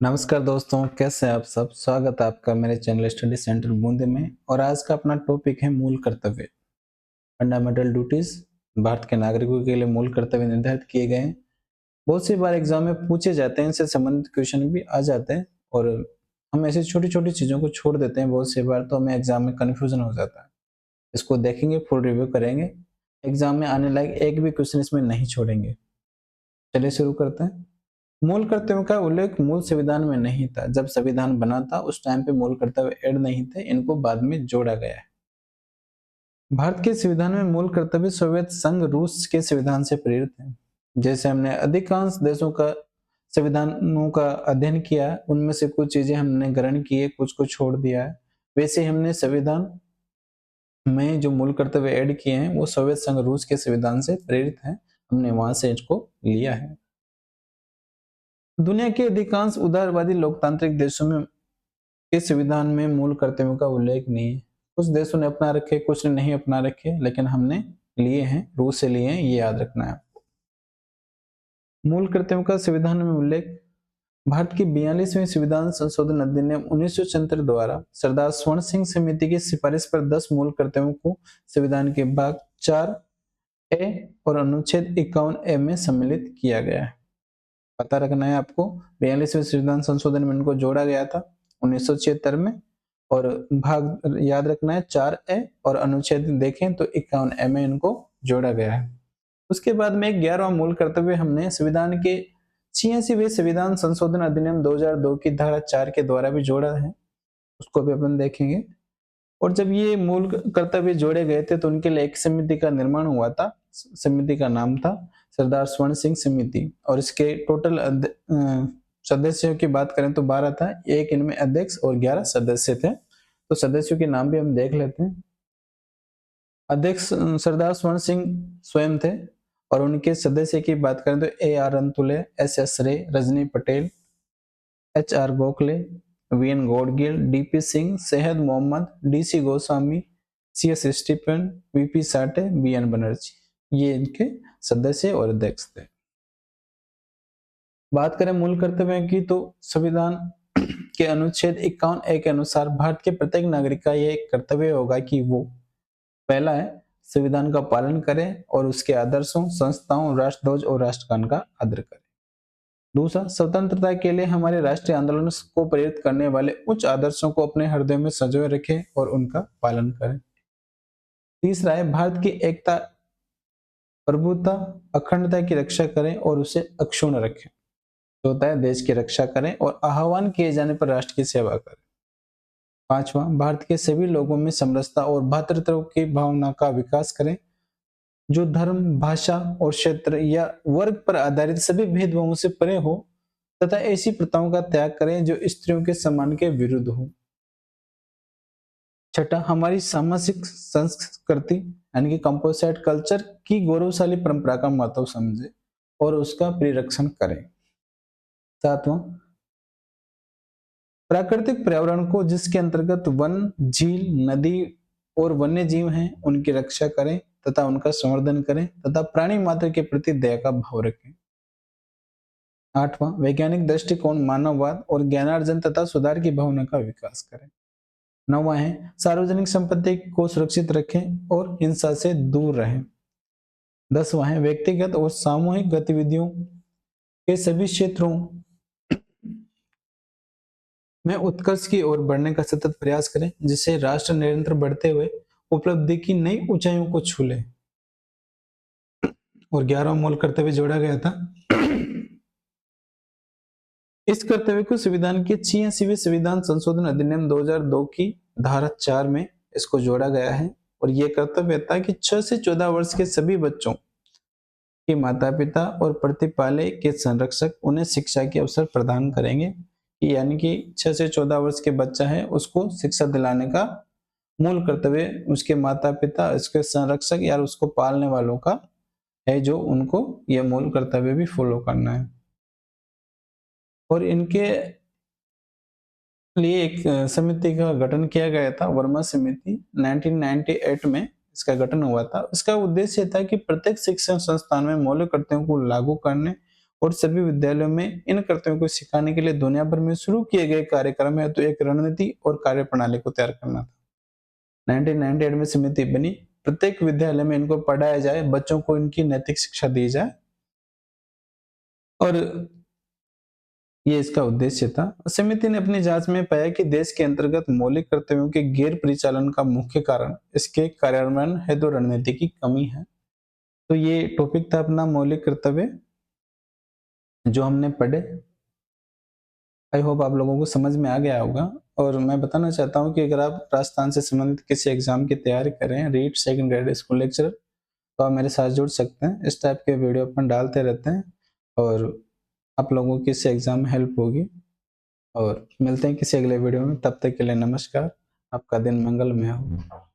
नमस्कार दोस्तों, कैसे हैं आप सब? स्वागत है आपका मेरे चैनल स्टडी सेंटर बूंदे में। और आज का अपना टॉपिक है मूल कर्तव्य, फंडामेंटल ड्यूटीज। भारत के नागरिकों के लिए मूल कर्तव्य निर्धारित किए गए हैं। बहुत सी बार एग्जाम में पूछे जाते हैं, इनसे संबंधित क्वेश्चन भी आ जाते हैं। और हम ऐसी छोटी छोटी चीजों को छोड़ देते हैं बहुत सी बार, तो हमें एग्जाम में कन्फ्यूजन हो जाता है। इसको देखेंगे, फुल रिव्यू करेंगे, एग्जाम में आने लायक एक भी क्वेश्चन इसमें नहीं छोड़ेंगे। चलिए शुरू करते हैं। मूल कर्तव्यों का उल्लेख मूल संविधान में नहीं था। जब संविधान बना था उस टाइम पे मूल कर्तव्य ऐड नहीं थे, इनको बाद में जोड़ा गया है। भारत के संविधान में मूल कर्तव्य सोवियत संघ रूस के संविधान से प्रेरित है। जैसे हमने अधिकांश देशों का संविधानों का अध्ययन किया, उनमें से कुछ चीजें हमने ग्रहण की है, कुछ को छोड़ दिया है। वैसे हमने संविधान में जो मूल कर्तव्य ऐड किए हैं वो सोवियत संघ रूस के संविधान से प्रेरित है। हमने वहां से इसको लिया है। दुनिया के अधिकांश उदारवादी लोकतांत्रिक देशों में के संविधान में मूल कर्तव्यों का उल्लेख नहीं है। कुछ देशों ने अपना रखे, कुछ ने नहीं अपना रखे, लेकिन हमने लिए हैं, रूस से लिए हैं, ये याद रखना है आपको। मूल कर्तव्यों का संविधान में उल्लेख। भारत की 42वीं संविधान संशोधन अधिनियम 1974 द्वारा सरदार स्वर्ण सिंह समिति की सिफारिश पर 10 मूल कर्तव्यों को संविधान के भाग 4 ए और अनुच्छेद 51 ए में सम्मिलित किया गया है। पता रखना है आपको, 42वें संविधान संशोधन में इनको जोड़ा गया था 1976 में। और भाग याद रखना है 4 ए, और अनुच्छेद देखें तो 51 ए में इनको जोड़ा गया है। उसके बाद में 11वां मूल कर्तव्य हमने संविधान के 86वें संविधान संशोधन अधिनियम 2002 की धारा 4 के द्वारा भी जोड़ा है, उसको भी अपन देखेंगे। और जब ये मूल कर्तव्य जोड़े गए थे तो उनके लिए एक समिति का निर्माण हुआ था। समिति का नाम था सरदार स्वर्ण सिंह समिति, और इसके टोटल सदस्यों की बात करें तो 12 था। एक इनमें अध्यक्ष और 11 सदस्य थे। तो सदस्यों के नाम भी हम देख लेते हैं। अध्यक्ष सरदार स्वर्ण सिंह स्वयं थे, और उनके सदस्य की बात करें तो A.R. Antulay, S.S. Ray, Rajni Patel, H.R. Gokhale, V N. Gadgil, D.P. Singh, Syed Mohammad, D.C. Goswami, C.S. Stephen, V.P. Sathe, B.N. Banerjee, ये इनके सदस्य और अध्यक्ष थे। बात करें मूल कर्तव्यों की तो संविधान के अनुच्छेद 51 ए के अनुसार भारत के प्रत्येक नागरिक का यह एक कर्तव्य होगा कि वो पहला है संविधान का पालन करें और उसके आदर्शों, संस्थाओं, राष्ट्रध्वज और राष्ट्रगान का आदर करें। दूसरा, स्वतंत्रता के लिए हमारे राष्ट्रीय आंदोलन को प्रेरित करने वाले उच्च आदर्शों को अपने हृदय में संजोए रखें और उनका पालन करें। तीसरा है भारत की एकता, प्रभुता, अखंडता की रक्षा करें और उसे अक्षुण्ण रखें। चौथा है देश की रक्षा करें और आह्वान किए जाने पर राष्ट्र की सेवा करें। पांचवा, भारत के सभी लोगों में समरसता और भ्रातृत्व की भावना का विकास करें, जो धर्म, भाषा और क्षेत्र या वर्ग पर आधारित सभी भेदभावों से परे हो, तथा ऐसी प्रथाओं का त्याग करें जो स्त्रियों के सम्मान के विरुद्ध हो। छठा, हमारी सामाजिक संस्कृति यानी कि कंपोजिट कल्चर की गौरवशाली परंपरा का महत्व समझे और उसका परिरक्षण करें। सातवां, प्राकृतिक पर्यावरण को, जिसके अंतर्गत वन, झील, नदी और वन्य जीव हैं, उनकी रक्षा करें तथा उनका संवर्धन करें तथा प्राणी मात्र के प्रति दया का भाव रखें। आठवां, वैज्ञानिक दृष्टिकोण, मानववाद और ज्ञानार्जन तथा सुधार की भावना का विकास करें। नौवां है सार्वजनिक संपत्ति को सुरक्षित रखें और हिंसा से दूर रहें। 10वां है व्यक्तिगत और सामूहिक गतिविधियों के सभी क्षेत्रों में उत्कर्ष की ओर बढ़ने का सतत प्रयास करें, जिससे राष्ट्र निरंतर बढ़ते हुए उपलब्धि की नई ऊंचाइयों को छू ले। और 11वां मूल कर्तव्य जोड़ा गया था। इस कर्तव्य को संविधान के 86वें संविधान संशोधन अधिनियम 2002 की धारा 4 में इसको जोड़ा गया है। और यह कर्तव्य था कि 6 से 14 वर्ष के सभी बच्चों के माता पिता और प्रतिपालय के संरक्षक उन्हें शिक्षा के अवसर प्रदान करेंगे। यानी कि 6 से 14 वर्ष के बच्चा है, उसको शिक्षा दिलाने का मूल कर्तव्य उसके माता पिता, उसके संरक्षक या उसको पालने वालों का है, जो उनको यह मूल कर्तव्य भी फॉलो करना है। और इनके लिए एक समिति का गठन किया गया था, वर्मा समिति, 1998 में इसका गठन हुआ था। इसका उद्देश्य था कि प्रत्येक शिक्षण संस्थान में मौलिक कर्तव्यों को लागू करने और सभी विद्यालयों में इन कर्तव्यों को सिखाने के लिए दुनिया भर में शुरू किए गए कार्यक्रम है तो एक रणनीति और कार्यप्रणाली को तैयार करना था। 1998 में समिति बनी, प्रत्येक विद्यालय में इनको पढ़ाया जाए, बच्चों को इनकी नैतिक शिक्षा दी जाए और ये इसका उद्देश्य था। समिति ने अपनी जांच में पाया कि देश के अंतर्गत मौलिक कर्तव्यों के गैर परिचालन का मुख्य कारण इसके कार्यान्वयन हेतु रणनीति की कमी है। तो ये टॉपिक था अपना मौलिक कर्तव्य जो हमने पढ़े। आई होप आप लोगों को समझ में आ गया होगा। और मैं बताना चाहता हूँ कि अगर आप राजस्थान से संबंधित किसी एग्जाम की तैयारी कर रहे हैं, REET second grade school lecture, तो आप मेरे साथ जुड़ सकते हैं। इस टाइप के वीडियो अपन डालते रहते हैं और आप लोगों की इससे एग्जाम में हेल्प होगी। और मिलते हैं किसी अगले वीडियो में, तब तक के लिए नमस्कार। आपका दिन मंगलमय हो।